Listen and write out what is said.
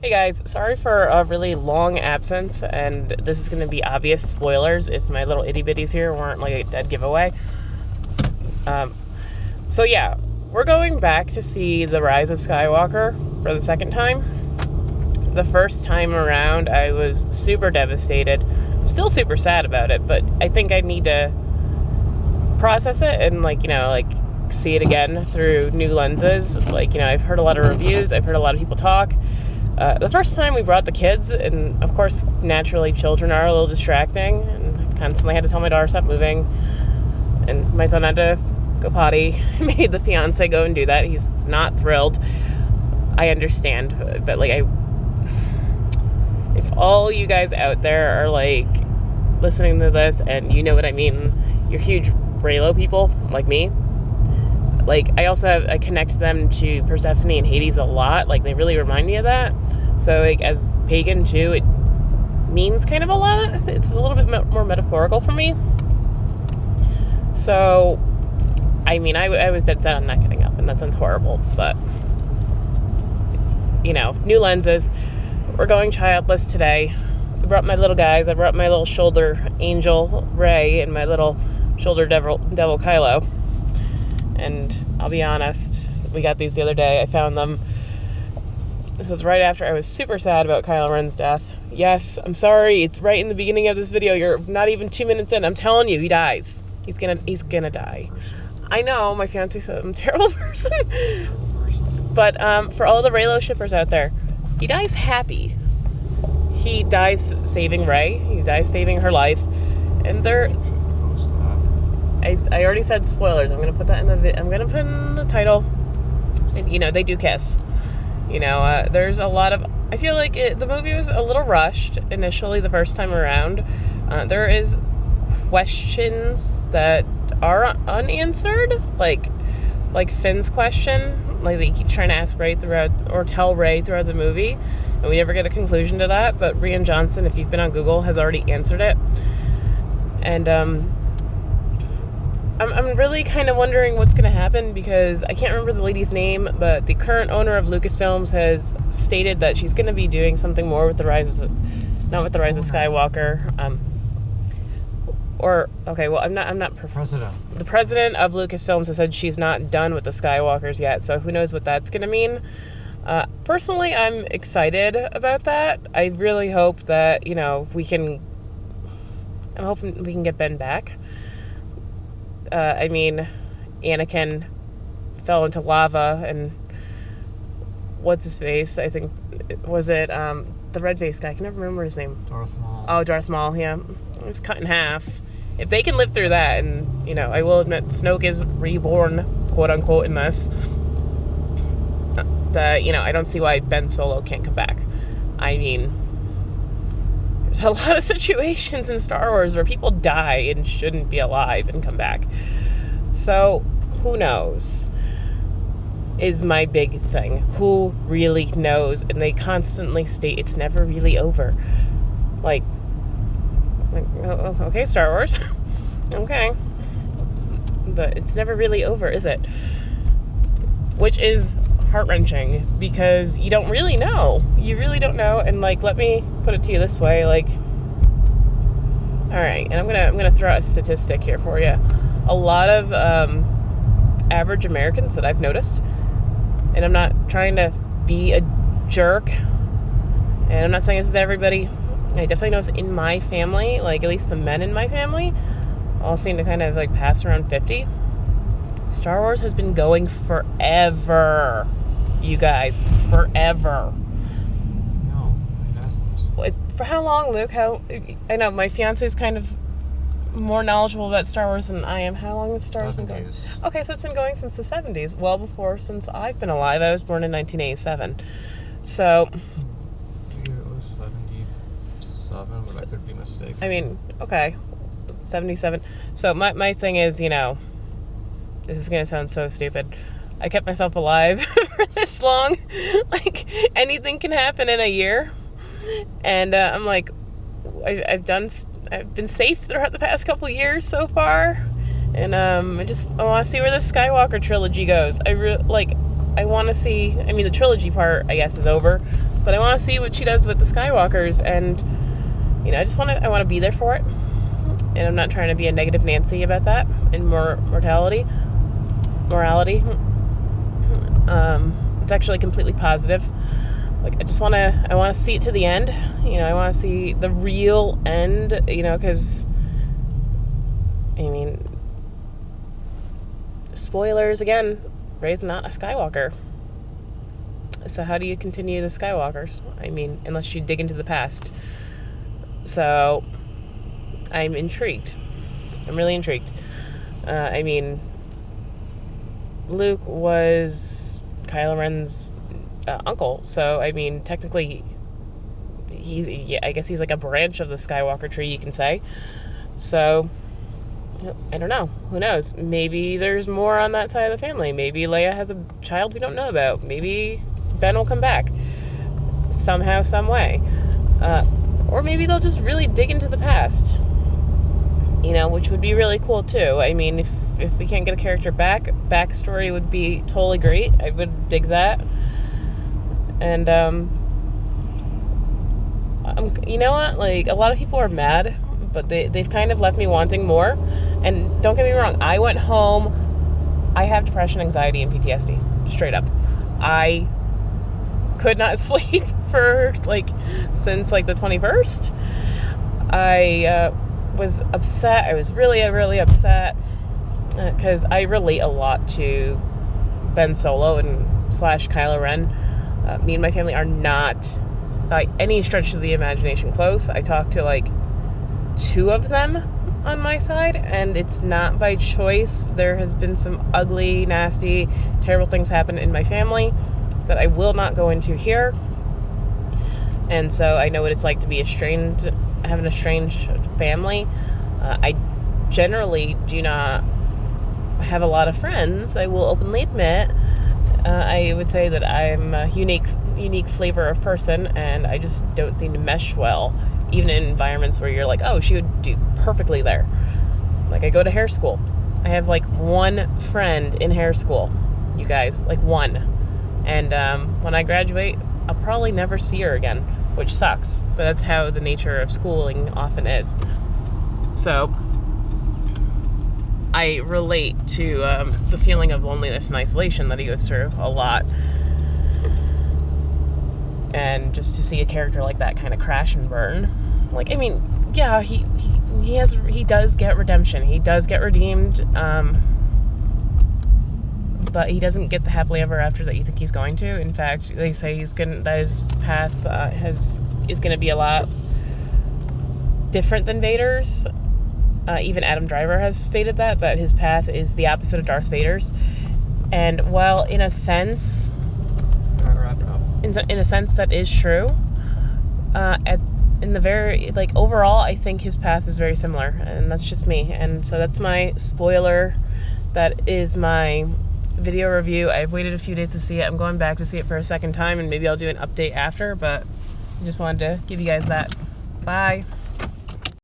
Hey guys, sorry for a really long absence, and this is going to be obvious spoilers if my little itty bitties here weren't like a dead giveaway. So yeah, we're going back to see The Rise of Skywalker for the second time. The first time around, I was super devastated. I'm still super sad about it, but I think I need to process it and see it again through new lenses. I've heard a lot of reviews, I've heard a lot of people talk. The first time we brought the kids, and of course, naturally, children are a little distracting, and I constantly had to tell my daughter stop moving, and my son had to go potty. I made the fiance go and do that. He's not thrilled. I understand, but if all you guys out there are listening to this, and you know what I mean, you're huge Raylo people like me. I connect them to Persephone and Hades a lot. They really remind me of that. So, as pagan, too, it means kind of a lot. It's a little bit more metaphorical for me. So, I was dead set on not getting up, and that sounds horrible. But, new lenses. We're going childless today. I brought my little guys. I brought my little shoulder angel, Rey, and my little shoulder devil Kylo. And I'll be honest, we got these the other day. I found them. This was right after I was super sad about Kylo Ren's death. Yes, I'm sorry. It's right in the beginning of this video. You're not even 2 minutes in. I'm telling you, he dies. He's gonna die. I know, my fiance said I'm a terrible person. But for all the Raylo shippers out there, he dies happy. He dies saving Rey. He dies saving her life. And I already said spoilers. I'm gonna put that in the title. And they do kiss. There's a lot of. I feel like the movie was a little rushed initially the first time around. There is questions that are unanswered, like Finn's question, they keep trying to ask Rey tell Rey throughout the movie, and we never get a conclusion to that. But Rian Johnson, if you've been on Google, has already answered it, and I'm really kind of wondering what's going to happen, because I can't remember the lady's name, but the current owner of Lucasfilms has stated that she's going to be doing something more with the Rise of Skywalker. I'm not. The president of Lucasfilms has said she's not done with the Skywalkers yet, so who knows what that's going to mean. Personally, I'm excited about that. I really hope that I'm hoping we can get Ben back. Anakin fell into lava, and what's his face? I think, was it the red-faced guy? I can never remember his name. Darth Maul. Oh, Darth Maul, yeah. He was cut in half. If they can live through that, and, I will admit Snoke is reborn, quote-unquote, in this, I don't see why Ben Solo can't come back. There's a lot of situations in Star Wars where people die and shouldn't be alive and come back. So, who knows? Is my big thing. Who really knows? And they constantly state it's never really over. Okay, Star Wars. Okay. But it's never really over, is it? Which is heart-wrenching, because you don't really know. You really don't know. And let me put it to you this way, all right, and I'm gonna throw out a statistic here for you. A lot of average Americans that I've noticed, and I'm not trying to be a jerk, and I'm not saying this is everybody. I definitely notice in my family, at least the men in my family, all seem to kind of pass around 50. Star Wars has been going forever, you guys, forever. No, it hasn't. For how long, Luke? I know my fiance's kind of more knowledgeable about Star Wars than I am. How long has Star Wars been going? Okay, so it's been going since the 70s, well before since I've been alive. I was born in 1987, so. It was 77, but I could be mistaken. Okay, 77. So my thing is, this is gonna sound so stupid. I kept myself alive for this long. Anything can happen in a year. And I'm I've been safe throughout the past couple years so far. And I want to see where the Skywalker trilogy goes. I want to see, I mean, the trilogy part, I guess, is over, but I want to see what she does with the Skywalkers, and, you know, I want to be there for it, and I'm not trying to be a negative Nancy about that, and morality. It's actually completely positive. Like, I want to see it to the end, you know, I want to see the real end, you know, because, I mean, spoilers again, Rey's not a Skywalker. So how do you continue the Skywalkers? I mean, unless you dig into the past. So I'm intrigued. I'm really intrigued. I mean, Luke was Kylo Ren's uncle, so I mean, technically, I guess he's like a branch of the Skywalker tree, you can say. So I don't know. Who knows? Maybe there's more on that side of the family. Maybe Leia has a child we don't know about. Maybe Ben will come back somehow, some way. Or maybe they'll just really dig into the past. You know, which would be really cool too. I mean, if we can't get a character backstory would be totally great. I would dig that. And you know what? Like, a lot of people are mad, but they've kind of left me wanting more. And don't get me wrong, I went home. I have depression, anxiety, and PTSD. Straight up. I could not sleep for since the 21st. I was upset. I was really, really upset because I relate a lot to Ben Solo and / Kylo Ren. Me and my family are not by any stretch of the imagination close. I talked to 2 of them on my side, and it's not by choice. There has been some ugly, nasty, terrible things happen in my family that I will not go into here. And so I know what it's like to be having a estranged family. I generally do not have a lot of friends. I will openly admit. I would say that I'm a unique flavor of person, and I just don't seem to mesh well, even in environments where you're like, oh, she would do perfectly there. I go to hair school. I have 1 friend in hair school, you guys, 1. And when I graduate, I'll probably never see her again, which sucks, but that's how the nature of schooling often is. So I relate to the feeling of loneliness and isolation that he goes through a lot. And just to see a character like that kind of crash and burn. I mean, yeah, he does get redemption. He does get redeemed. But he doesn't get the happily ever after that you think he's going to. In fact, they say that his path is going to be a lot different than Vader's. Even Adam Driver has stated that his path is the opposite of Darth Vader's. And while in a sense, in a sense that is true, overall, I think his path is very similar, and that's just me. And so that's my spoiler. That is my video review. I've waited a few days to see it. I'm going back to see it for a second time, and maybe I'll do an update after, but I just wanted to give you guys that. Bye.